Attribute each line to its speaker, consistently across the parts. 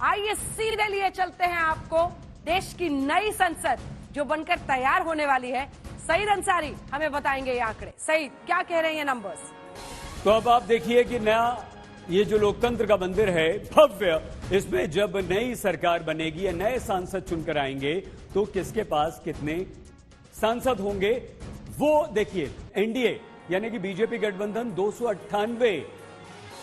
Speaker 1: आइए सीधे लिए चलते हैं आपको देश की नई संसद जो बनकर तैयार होने वाली है। सईद अंसारी हमें बताएंगे ये आंकड़े। सईद, क्या कह रहे हैं ये नंबर्स?
Speaker 2: तो अब आप देखिए कि नया ये जो लोकतंत्र का मंदिर है भव्य, इसमें जब नई सरकार बनेगी या नए सांसद चुनकर आएंगे तो किसके पास कितने सांसद होंगे वो देखिए। एनडीए यानी कि बीजेपी गठबंधन 298,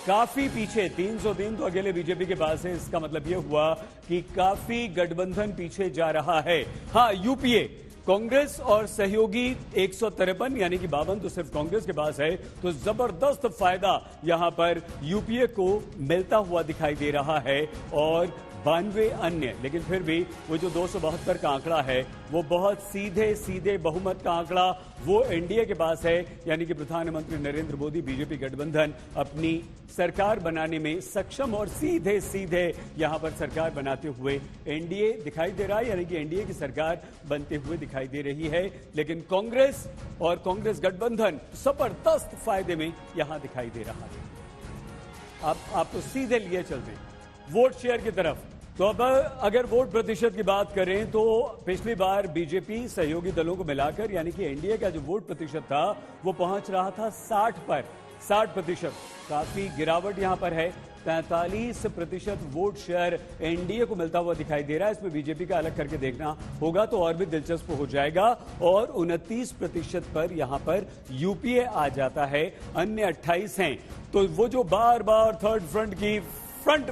Speaker 2: काफी पीछे 303 तो अकेले बीजेपी के पास है। इसका मतलब यह हुआ कि काफी गठबंधन पीछे जा रहा है। हां, यूपीए कांग्रेस और सहयोगी 153 यानी कि 52 तो सिर्फ कांग्रेस के पास है। तो जबरदस्त फायदा यहां पर यूपीए को मिलता हुआ दिखाई दे रहा है और 92 अन्य। लेकिन फिर भी वो जो 272 का आंकड़ा है वो बहुत सीधे सीधे बहुमत का आंकड़ा वो एनडीए के पास है। यानी कि प्रधानमंत्री नरेंद्र मोदी बीजेपी गठबंधन अपनी सरकार बनाने में सक्षम और सीधे सीधे यहां पर सरकार बनाते हुए एनडीए दिखाई दे रहा है। यानी कि एनडीए की सरकार बनते हुए दिखाई दे रही है। लेकिन कांग्रेस और कांग्रेस गठबंधन जबरदस्त फायदे में यहां दिखाई दे रहा है। आप तो सीधे लिए चलते हैं वोट शेयर की तरफ। तो अब अगर वोट प्रतिशत की बात करें तो पिछली बार बीजेपी सहयोगी दलों को मिलाकर यानी कि एनडीए का जो वोट प्रतिशत था वो पहुंच रहा था 60 पर। 60%, काफी गिरावट यहां पर है। 45% वोट शेयर एनडीए को मिलता हुआ दिखाई दे रहा है। इसमें बीजेपी का अलग करके देखना होगा तो और भी दिलचस्प हो जाएगा। और 29% पर यहां पर यूपीए आ जाता है, अन्य 28 हैं। तो वो जो बार बार थर्ड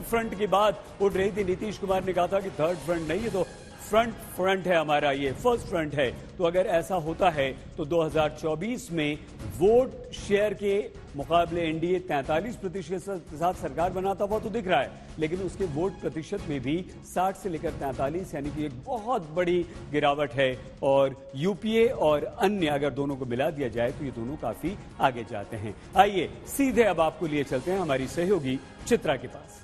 Speaker 2: फ्रंट की बात उठ रही थी, नीतीश कुमार ने कहा था कि थर्ड फ्रंट नहीं है तो फ्रंट है हमारा, ये फर्स्ट फ्रंट है। तो अगर ऐसा होता है तो 2024 में वोट शेयर के मुकाबले एनडीए 43% के साथ सरकार बनाता हुआ तो दिख रहा है। लेकिन उसके वोट प्रतिशत में भी 60 से लेकर 43 यानी कि एक बहुत बड़ी गिरावट है। और यूपीए और अन्य अगर दोनों को मिला दिया जाए तो ये दोनों काफी आगे जाते हैं। आइए सीधे अब आपको लिए चलते हैं हमारी सहयोगी चित्रा के पास।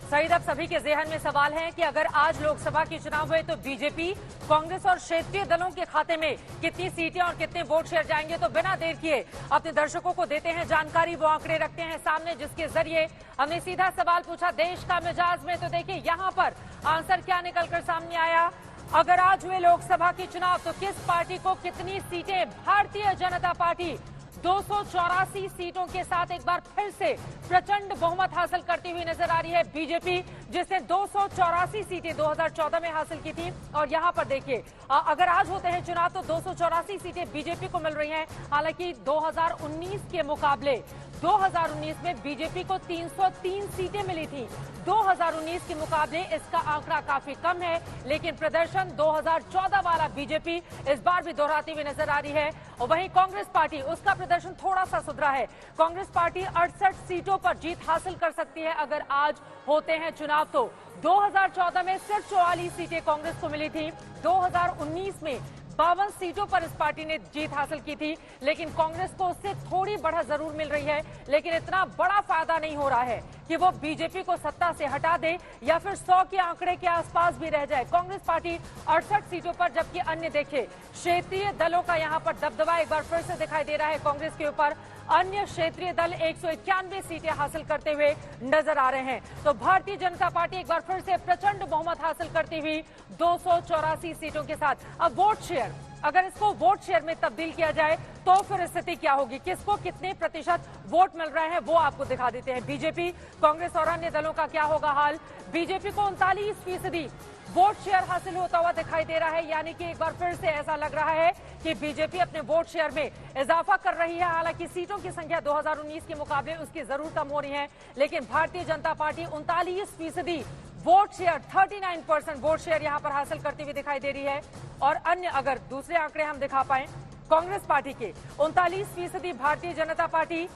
Speaker 3: सईद, अब सभी के जेहन में सवाल है कि अगर आज लोकसभा के चुनाव हुए तो बीजेपी, कांग्रेस और क्षेत्रीय दलों के खाते में कितनी सीटें और कितने वोट शेयर जाएंगे। तो बिना देर किए अपने दर्शकों को देते हैं जानकारी, वो आंकड़े रखते हैं सामने जिसके जरिए हमने सीधा सवाल पूछा देश का मिजाज में। तो देखिए यहाँ पर आंसर क्या निकलकर सामने आया। अगर आज हुए लोकसभा के चुनाव तो किस पार्टी को कितनी सीटें? भारतीय जनता पार्टी 284 सीटों के साथ एक बार फिर से प्रचंड बहुमत हासिल करती हुई नजर आ रही है। बीजेपी जिसने 284 सीटें 2014 में हासिल की थी। और यहां पर देखिए अगर आज होते हैं चुनाव तो 284 सीटें बीजेपी को मिल रही हैं। हालांकि 2019 के मुकाबले 2019 में बीजेपी को 303 सीटें मिली थी। 2019 के मुकाबले इसका आंकड़ा काफी कम है। लेकिन प्रदर्शन 2014 वाला बीजेपी इस बार भी दोहराती हुई नजर आ रही है। और वहीं कांग्रेस पार्टी, उसका प्रदर्शन थोड़ा सा सुधरा है। कांग्रेस पार्टी 68 सीटों पर जीत हासिल कर सकती है अगर आज होते हैं चुनाव तो। 2014 में सिर्फ 44 सीटें कांग्रेस को मिली थी। 2019 में 52 सीटों पर इस पार्टी ने जीत हासिल की थी। लेकिन कांग्रेस को उससे थोड़ी बढ़त जरूर मिल रही है। लेकिन इतना बड़ा फायदा नहीं हो रहा है कि वो बीजेपी को सत्ता से हटा दे या फिर 100 के आंकड़े के आसपास भी रह जाए। कांग्रेस पार्टी 68 सीटों पर, जबकि अन्य देखिए क्षेत्रीय दलों का यहां पर दबदबा एक बार फिर से दिखाई दे रहा है कांग्रेस के ऊपर। अन्य क्षेत्रीय दल 191 सीटें हासिल करते हुए नजर आ रहे हैं। तो भारतीय जनता पार्टी एक बार फिर से प्रचंड बहुमत हासिल करती हुई 284 सीटों के साथ। अब वोट शेयर, अगर इसको वोट शेयर में तब्दील किया जाए तो फिर स्थिति क्या होगी, किसको कितने प्रतिशत वोट मिल रहे हैं वो आपको दिखा देते हैं। बीजेपी, कांग्रेस और अन्य दलों का क्या होगा हाल। बीजेपी को 39% वोट शेयर हासिल होता हुआ दिखाई दे रहा है। यानी कि एक बार फिर से ऐसा लग रहा है कि बीजेपी अपने वोट शेयर में इजाफा कर रही है। हालांकि सीटों की संख्या 2019 के मुकाबले उसकी जरूर कम हो रही है। लेकिन Bharatiya Janata party 39% vote share, 39% vote share यहां पर हासिल करती हुई दिखाई दे रही है। और अन्य अगर दूसरे आंकड़े हम दिखा पाए कांग्रेस पार्टी के 39% Bharatiya Janata party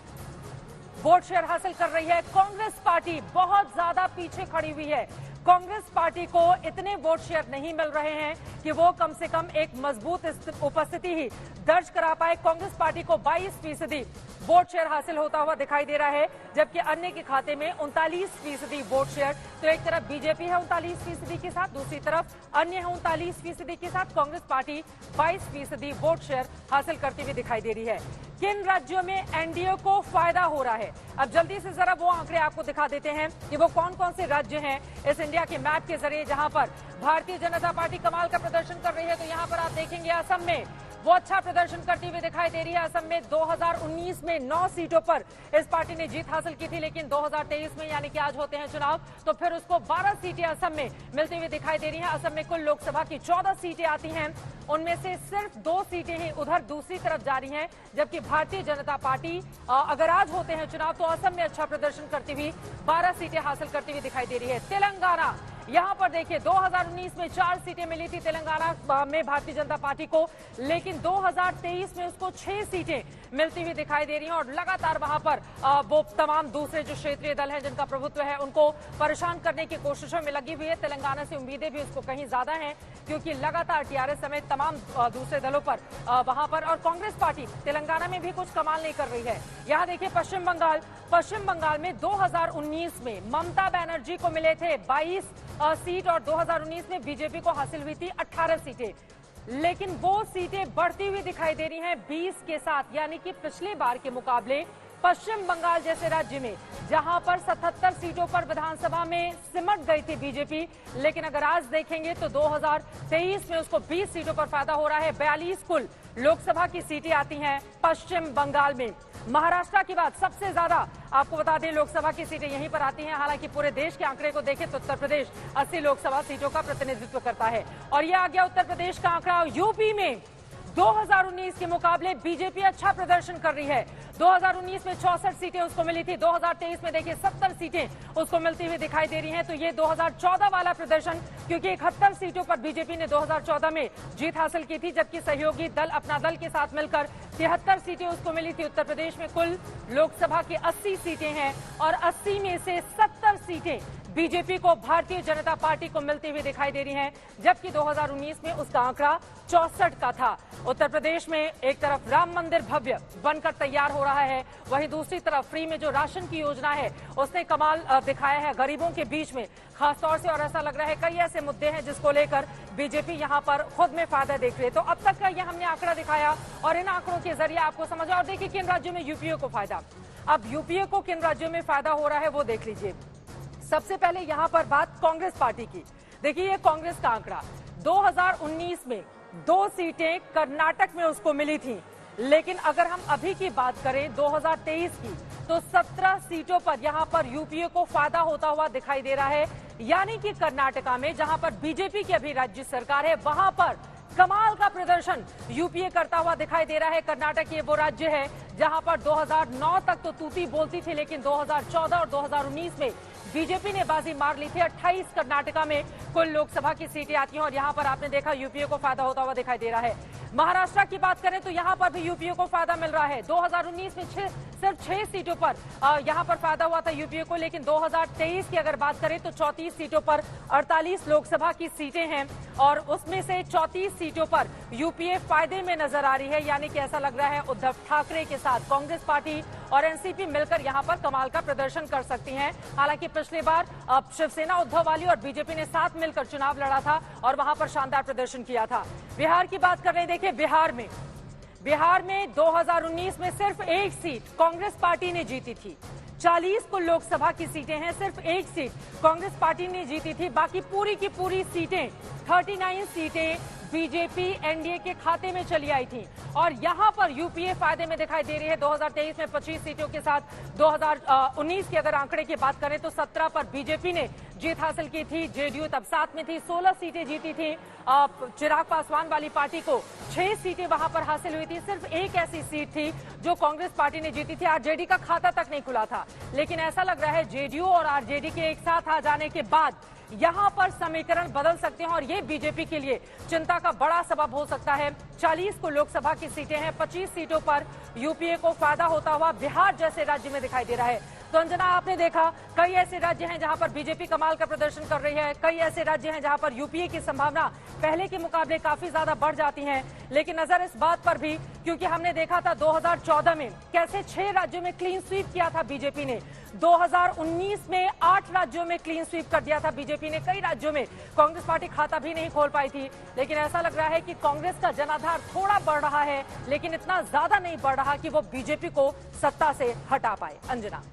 Speaker 3: vote share हासिल कर रही है। कांग्रेस पार्टी बहुत ज्यादा पीछे खड़ी हुई है। कांग्रेस पार्टी को इतने वोट शेयर नहीं मिल रहे हैं कि वो कम से कम एक मजबूत उपस्थिति ही दर्ज करा पाए। कांग्रेस पार्टी को 22% वोट शेयर हासिल होता हुआ दिखाई दे रहा है, जबकि अन्य के खाते में 39% वोट शेयर। तो एक तरफ बीजेपी है 39% के साथ, दूसरी तरफ अन्य है 39% के साथ। कांग्रेस पार्टी 22% वोट शेयर हासिल करती हुई दिखाई दे रही है। किन राज्यों में एनडीए को फायदा हो रहा है। अब जल्दी से जरा वो आंकड़े आपको दिखा देते हैं कि वो कौन कौन से राज्य हैं इस इंडिया के मैप के जरिए जहां पर भारतीय जनता पार्टी कमाल का प्रदर्शन कर रही है। तो यहां पर आप देखेंगे असम में वो अच्छा प्रदर्शन करती हुई दिखाई दे रही है। असम में 2019 में 9 सीटों पर इस पार्टी ने जीत हासिल की थी, लेकिन 2023 में यानी कि आज होते हैं चुनाव तो फिर उसको 12 सीटें असम में मिलती हुई दिखाई दे रही हैं। असम में कुल लोकसभा की 14 सीटें आती हैं, उनमें से सिर्फ 2 सीटें ही उधर दूसरी तरफ जा रही हैं, जबकि भारतीय जनता पार्टी अगर आज होते हैं चुनाव तो असम में अच्छा प्रदर्शन करती हुई 12 सीटें हासिल करती हुई दिखाई दे रही है। तेलंगाना, यहां पर देखिए 2019 में 4 सीटें मिली थी तेलंगाना में भारतीय जनता पार्टी को, लेकिन 2023 में उसको 6 सीटें मिलती हुई दिखाई दे रही हैं और लगातार वहां पर वो तमाम दूसरे जो क्षेत्रीय दल हैं जिनका प्रभुत्व है उनको परेशान करने की कोशिशों में लगी हुई है। तेलंगाना से उम्मीदें भी उसको कहीं ज्यादा हैं क्योंकि लगातार टीआरएस समेत तमाम दूसरे दलों पर वहां पर और कांग्रेस पार्टी तेलंगाना में भी कुछ कमाल नहीं कर रही है। यहाँ देखिए पश्चिम बंगाल में 2019 में ममता बनर्जी को मिले थे 22 सीट और 2019 में बीजेपी को हासिल हुई थी 18 सीटें, लेकिन वो सीटें बढ़ती हुई दिखाई दे रही हैं 20 के साथ, यानी कि पिछले बार के मुकाबले पश्चिम बंगाल जैसे राज्य में जहां पर 77 सीटों पर विधानसभा में सिमट गई थी बीजेपी, लेकिन अगर आज देखेंगे तो 2023 में उसको 20 सीटों पर फायदा हो रहा है। 42 कुल लोकसभा की सीटें आती हैं पश्चिम बंगाल में। महाराष्ट्र की बात, सबसे ज्यादा आपको बता दें लोकसभा की सीटें यहीं पर आती हैं। हालांकि पूरे देश के आंकड़े को देखें तो उत्तर प्रदेश 80 लोकसभा सीटों का प्रतिनिधित्व करता है और यह आ गया उत्तर प्रदेश का आंकड़ा। यूपी में 2019 के मुकाबले बीजेपी अच्छा प्रदर्शन कर रही है। 2019 में 64 सीटें उसको मिली थी, 2023 में देखिए 70 सीटें उसको मिलती हुई दिखाई दे रही हैं। तो ये 2014 वाला प्रदर्शन, क्योंकि 71 सीटों पर बीजेपी ने 2014 में जीत हासिल की थी, जबकि सहयोगी दल अपना दल के साथ मिलकर 73 सीटें उसको मिली थी। उत्तर प्रदेश में कुल लोकसभा की 80 सीटें हैं और 80 में से 70 सीटें बीजेपी को, भारतीय जनता पार्टी को मिलती हुई दिखाई दे रही हैं, जबकि 2019 में उसका आंकड़ा 64 का था। उत्तर प्रदेश में एक तरफ राम मंदिर भव्य बनकर तैयार हो रहा है, वहीं दूसरी तरफ फ्री में जो राशन की योजना है उसने कमाल दिखाया है गरीबों के बीच में खासतौर से, और ऐसा लग रहा है कई ऐसे मुद्दे हैं जिसको लेकर बीजेपी यहां पर खुद में फायदा देख रही है। तो अब तक का ये हमने आंकड़ा दिखाया और इन आंकड़ों के जरिए आपको समझा। और देखिए किन राज्यों में यूपीए को फायदा, अब यूपीए को किन राज्यों में फायदा हो रहा है वो देख लीजिए। सबसे पहले यहां पर बात कांग्रेस पार्टी की, देखिए ये कांग्रेस का आंकड़ा 2019 में 2 सीटें कर्नाटक में उसको मिली थी, लेकिन अगर हम अभी की बात करें 2023 की तो 17 सीटों पर यहां पर यूपीए को फायदा होता हुआ दिखाई दे रहा है। यानी कि कर्नाटका में जहां पर बीजेपी की अभी राज्य सरकार है वहां पर कमाल का प्रदर्शन यूपीए करता हुआ दिखाई दे रहा है। कर्नाटक ये वो राज्य है जहां पर 2009 तक तो तूती बोलती थी, लेकिन 2014 और 2019 में बीजेपी ने बाजी मार ली थी। 28 कर्नाटका में कुल लोकसभा की सीटें आती हैं और यहां पर आपने देखा यूपीए को फायदा होता हुआ दिखाई दे रहा है। महाराष्ट्र की बात करें तो यहां पर भी यूपीए को फायदा मिल रहा है। 2019 में सिर्फ 6 सीटों पर यहां पर फायदा हुआ था यूपीए को, लेकिन 2023 की अगर बात करें तो 34 सीटों पर 48 लोकसभा की सीटें हैं और उसमें से 34 सीटों पर यूपीए फायदे में नजर आ रही है। यानी कि ऐसा लग रहा है उद्धव ठाकरे के साथ कांग्रेस पार्टी और एनसीपी मिलकर यहां पर कमाल का प्रदर्शन कर सकती हैं। हालांकि पिछली बार शिवसेना उद्धव वाली और बीजेपी ने साथ मिलकर चुनाव लड़ा था और वहां पर शानदार प्रदर्शन किया था। बिहार की बात कर रहे हैं, देखिए बिहार में 2019 में सिर्फ 1 सीट कांग्रेस पार्टी ने जीती थी। 40 कुल लोकसभा की सीटें हैं, सिर्फ 1 सीट कांग्रेस पार्टी ने जीती थी, बाकी पूरी की पूरी सीटें 39 सीटें बीजेपी एनडीए के खाते में चली आई थी और यहां पर यूपीए फायदे में दिखाई दे रही है। 2023 में 25 सीटों के साथ 2019 के अगर आंकड़े की बात करें तो 17 पर बीजेपी ने जीत हासिल की थी, जेडीयू तब साथ में थी, 16 सीटें जीती थी। चिराग पासवान वाली पार्टी को 6 सीटें वहां पर हासिल हुई थी, सिर्फ एक ऐसी सीट थी जो कांग्रेस पार्टी ने जीती थी। आरजेडी का खाता तक नहीं खुला था, लेकिन ऐसा लग रहा है जेडीयू और आरजेडी के एक साथ आ जाने के बाद यहां पर समीकरण बदल सकते हैं और ये बीजेपी के लिए चिंता का बड़ा सबब हो सकता है। 40 को लोकसभा की सीटें हैं, 25 सीटों पर यूपीए को फायदा होता हुआ बिहार जैसे राज्य में दिखाई दे रहा है। तो अंजना, आपने देखा कई ऐसे राज्य हैं जहां पर बीजेपी कमाल का प्रदर्शन कर रही है, कई ऐसे राज्य हैं जहां पर यूपीए की संभावना पहले के मुकाबले काफी ज्यादा बढ़ जाती है। लेकिन नजर इस बात पर भी, क्योंकि हमने देखा था 2014 में कैसे 6 राज्यों में क्लीन स्वीप किया था बीजेपी ने, 2019 में 8 राज्यों में क्लीन स्वीप कर दिया था बीजेपी ने। कई राज्यों में कांग्रेस पार्टी खाता भी नहीं खोल पाई थी। लेकिन ऐसा लग रहा है कि कांग्रेस का जनाधार थोड़ा बढ़ रहा है, लेकिन इतना ज्यादा नहीं बढ़ रहा कि वो बीजेपी को सत्ता से हटा पाए। अंजना।